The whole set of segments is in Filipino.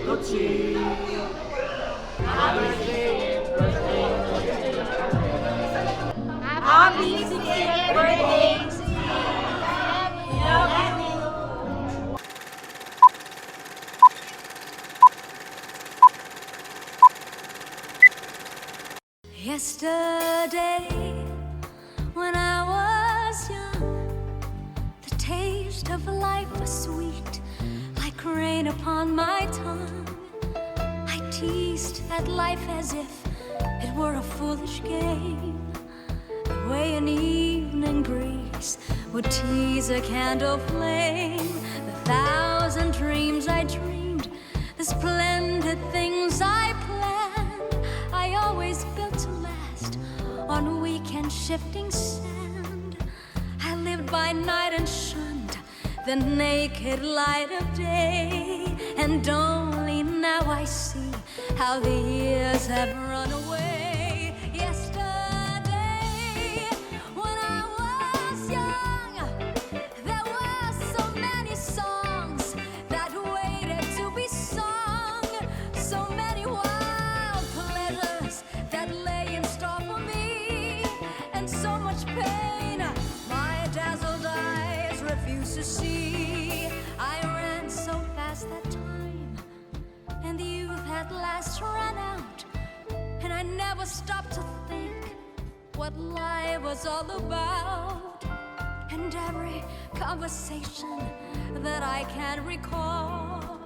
꽃이 Happy 60th birthday to you. Love you. Yesterday, when I was young, the taste of life was sweet, like rain upon my tongue. I teased at life as if it were a foolish game, the way an evening breeze would tease a candle flame. The thousand dreams I dreamed, the splendid things I planned, I always built to last on weak and shifting sand. I lived by night and shunned the naked light of day, and only now I see how the years have run away. Yesterday, when I was young, there were so many songs that waited to be sung, so many wild pleasures that lay in store for me, and so much pain my dazzled eyes refused to see. I ran so fast that time, and the youth at last ran out, and I never stopped to think what life was all about. And every conversation that I can recall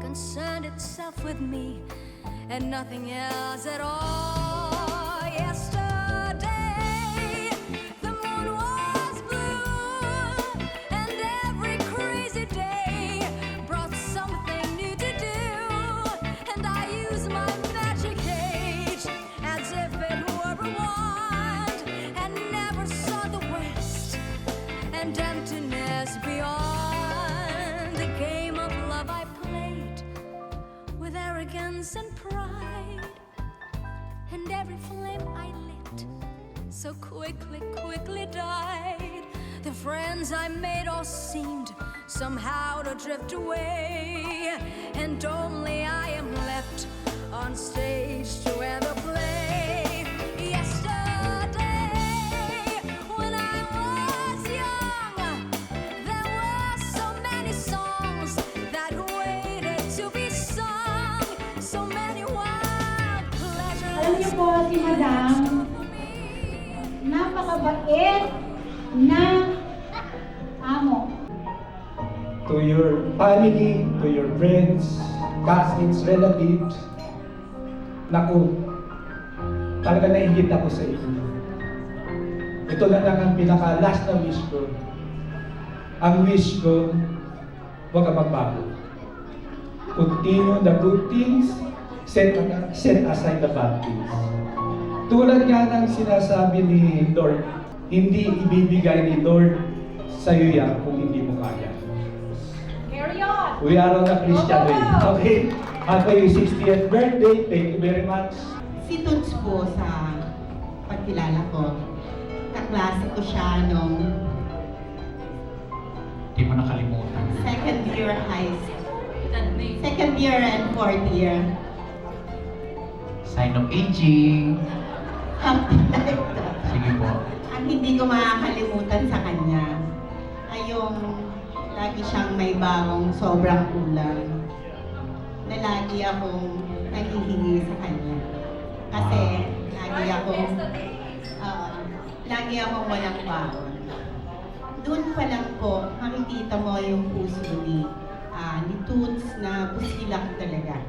concerned itself with me and nothing else at all. Yesterday, the moon was blue, and every crazy day brought something new to do, and I used my magic age as if it were a wand, and never saw the waste and emptiness beyond. The game of love I played with arrogance and pride, and every flame I lit so quickly died. The friends I made all seemed somehow to drift away, and only I am left on stage to end the play. Yesterday, when I was young, there were so many songs that waited to be sung, so many wild Alam niyo pleasures. po si Madam, napakabait na amo. To your family, to your friends, cousins, relatives, naku, talaga nainggit ako sa inyo. Ito na lang ang pinaka-last na wish ko. Ang wish ko, huwag ka magbago. Continue the good things, set aside the bad things. Tulad nga ng sinasabi ni Lord, hindi ibibigay ni Lord sa'yo yan kung hindi mo kaya. Carry on! We are on a Christian way. Okay? Happy 60th birthday. Thank you very much. Si Toots po sa pagkilala ko, kaklase ko siya nung Di mo nakalimutan. second year high school. Second year and fourth year. Sign of aging. Something like that. Sige po. Ang hindi ko makakalimutan sa kanya ay yung lagi siyang may bagong sobrang kulang na lagi akong naghihingi sa kanya. Kasi lagi akong walang baon. Doon pa lang po, makikita mo yung puso ni Toots na busilak talaga.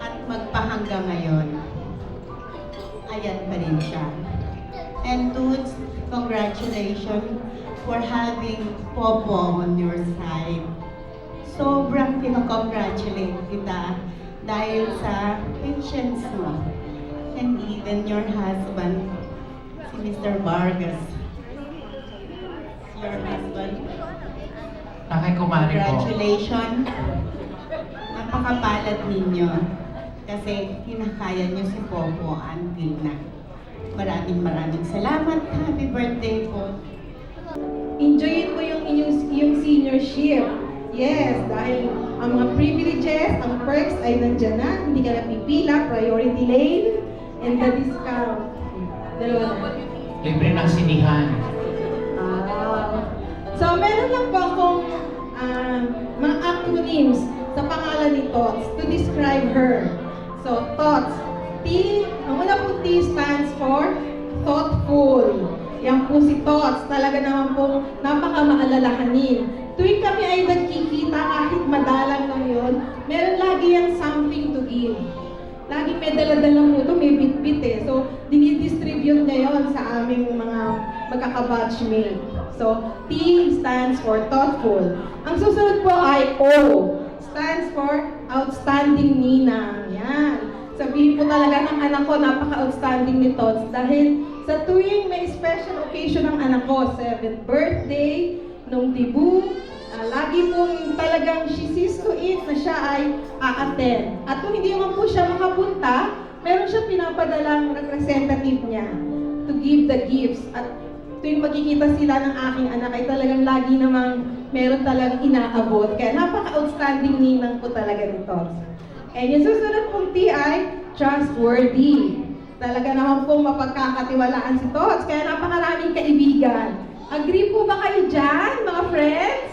At magpahanggang ngayon, ayan pa rin siya. And Toots, congratulations for having Popo on your side. Sobrang pinakongratulate kita dahil sa patience mo. And even your husband, si Mr. Vargas. Your husband. Nakikumari po. Congratulations. Napakapalad ninyo. Kasi kinakaya nyo si Popo until na. Maraming salamat. Happy birthday po. Enjoyin mo yung seniorship. Yes, dahil ang mga privileges, ang perks ay nandyan na, hindi ka napipila, priority lane, and the discount. Dalawa na. Libre ng sinihan. So, meron lang po akong mga acronyms sa pangalan ni Tots to describe her. So, Tots. T, ang una po T stands for thoughtful. Yan po si Tots. Talaga naman po napakamaalalahanin. Tuwing kami ay nagkikita, kahit madalang lang yun, meron lagi yung something to give. Lagi may dala-dala po ito, may bit-bit eh. So, dinidistribute niya yun sa aming mga magkaka-batchmate. So, T stands for thoughtful. Ang susunod po ay O. Stands for outstanding ninang. Yan. Sabihin po talaga ng anak ko, napaka-outstanding ni Tots. Dahil sa tuwing may special occasion ng anak ko, 7th birthday, nung debut, lagi pong talagang she sees to it na siya ay a-attend. At kung hindi naman po siya makapunta, meron siya pinapadalang representative niya to give the gifts. At tuwing magkikita sila ng aking anak ay talagang lagi namang meron talagang inaabot. Kaya napaka-outstanding ninang po talaga ni Tots. And yung susunod pong T ay trustworthy. Talaga naman pong mapagkakatiwalaan si Tots. Kaya napakaraming kaibigan. Agree po ba kayo dyan, mga friends?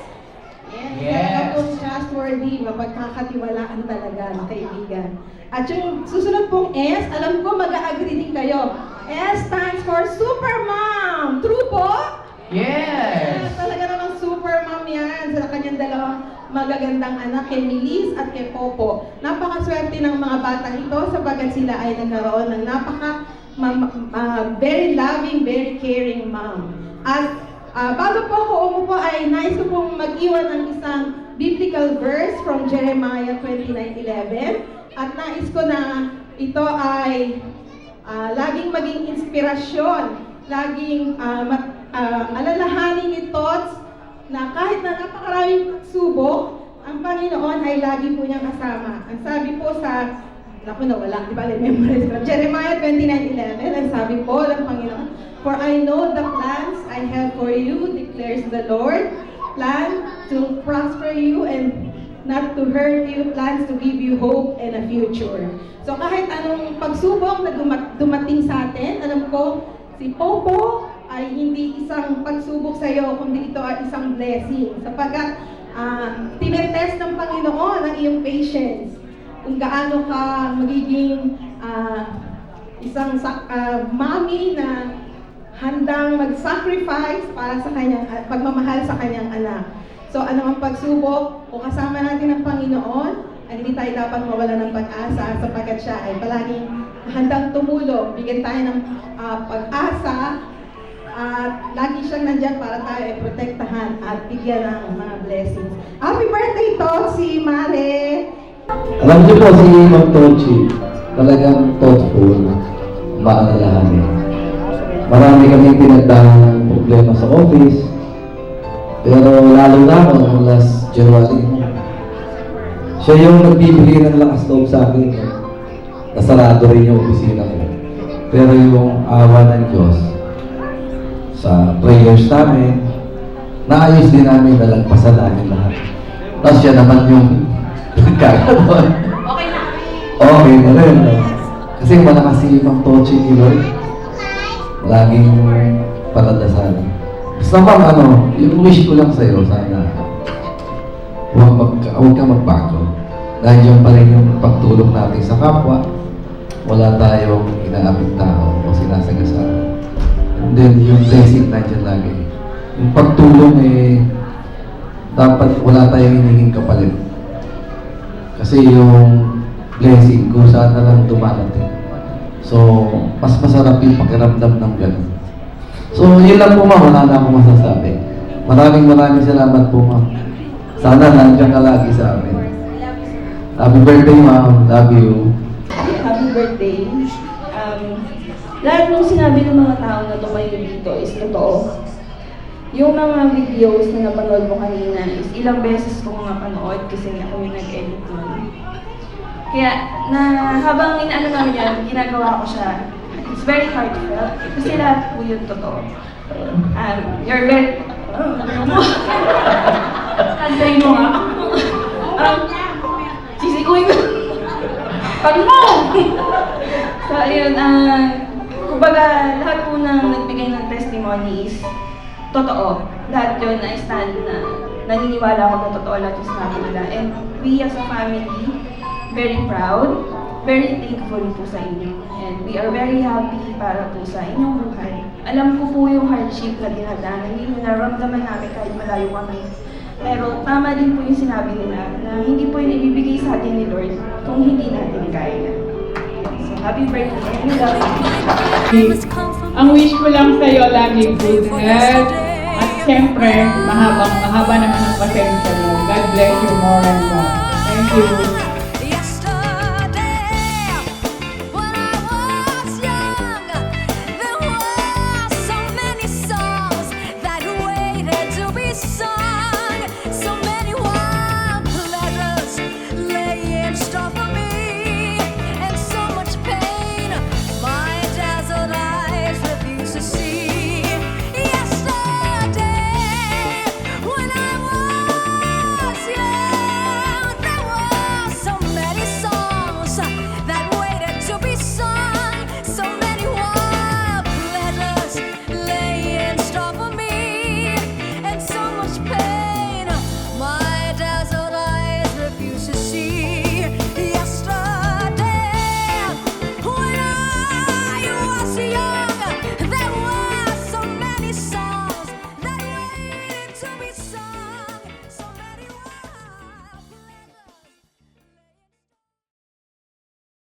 Yes. Talaga pong trustworthy, mapagkakatiwalaan talaga ng kaibigan. At yung susunod pong S, alam ko mag-agree din kayo. S stands for super mom. True po? Yes! Talaga namang super mom yan sa kanyang dalawang magagandang anak, kay Milis at kay Popo. Napakaswerte ng mga batang ito sapagkat sila ay nagkaroon ng very loving, very caring mom. At bago po ako umupo ay nais ko pong mag-iwan ng isang biblical verse from Jeremiah 29:11. At nais ko na ito ay laging maging inspirasyon, laging alalahanin ni Tots na kahit na napakaraming pagsubok, ang Panginoon ay lagi po niyang kasama. Ang sabi po sa, naku nawala, di ba, memorize ko, Jeremiah 29:11, ang sabi po ng Panginoon, for I know the plans I have for you, declares the Lord, plan to prosper you and not to hurt you, plans to give you hope and a future. So kahit anong pagsubok na dumating sa atin, alam ko, si Popo ay hindi isang pagsubok sa iyo, kundi ito ay isang blessing. Sapagkat tinetest ng Panginoon ang iyong patience. Kung gaano ka magiging isang mommy na handang mag-sacrifice para sa kanyang pagmamahal sa kanyang anak. So anumang pagsubok, kung kasama natin ang Panginoon, ay hindi tayo dapat mawala ng pag-asa sapagkat siya ay palaging handang tumulong, bigyan tayo ng pag-asa at lagi siyang nandyan para tayo ay protektahan at bigyan ng mga blessings. Happy birthday to si Mare! Alam niyo po si Ma'am Tochi, talagang thoughtful, maalalahanin. Marami kaming pinagdaan ng problema sa office, pero lalo na ako nung last January, siya yung nagbibigay ng lakas loob sa akin. Nasarado rin yung opisina ko. Pero yung awa ng Diyos, sa prayers namin, naayos din namin, nalagpasan namin lahat. Tapos siya naman yung nagkakaroon. Okay na. Okay na rin. No? Kasi malakas si Ma'am Tochi ni Lord. Laging paladasal. Basta ma'am, yung wish ko lang sa'yo, sana huwag kang magbago. Dahil yung pa rin yung pagtulong natin sa kapwa, wala tayong inaapit tao o sinasagasaan. And then yung blessing nandiyan lagi. Yung pagtulong dapat wala tayong hinihing kapalit. Kasi yung blessing, kung saan na lang dumarating. So, mas masarap yung pakiramdam ng gano'n. So, yun lang po ma'am, wala na akong masasabi. Maraming salamat po ma'am. Sana nandiyan ka lagi sa amin. Happy birthday ma'am, love you. Happy birthday. Lahat ng sinabi ng mga tao na tumayo dito is totoo. Yung mga videos na napanood mo kanina is ilang beses ko mga panood kasi ako yung nag-edit nun. Kaya, habang inaano namin yan, ginagawa ko siya. It's very heartfelt kasi lahat po yun totoo. You're very... Kantay mo nga. Sisikuin ko. Pag mo! So, ayun, kumbaga, lahat po ng nagbigay ng testimony is totoo. Lahat yun na stand na naniniwala ako na totoo lahat yung sinabi nila. And we as a family, very proud, very thankful po sa inyo. And we are very happy para po sa inyong buhay. Alam ko po yung hardship na dinadaanan ninyo, naramdaman namin kahit malayo kami. Pero tama din po yung sinabi nila na hindi po yung ibibigay sa atin ni Lord kung hindi natin kaya. So, happy birthday and we love you. Ang wish ko lang sa'yo lagi good health. At siyempre, mahaba naman ang pasensya mo. God bless you more and more. Thank you.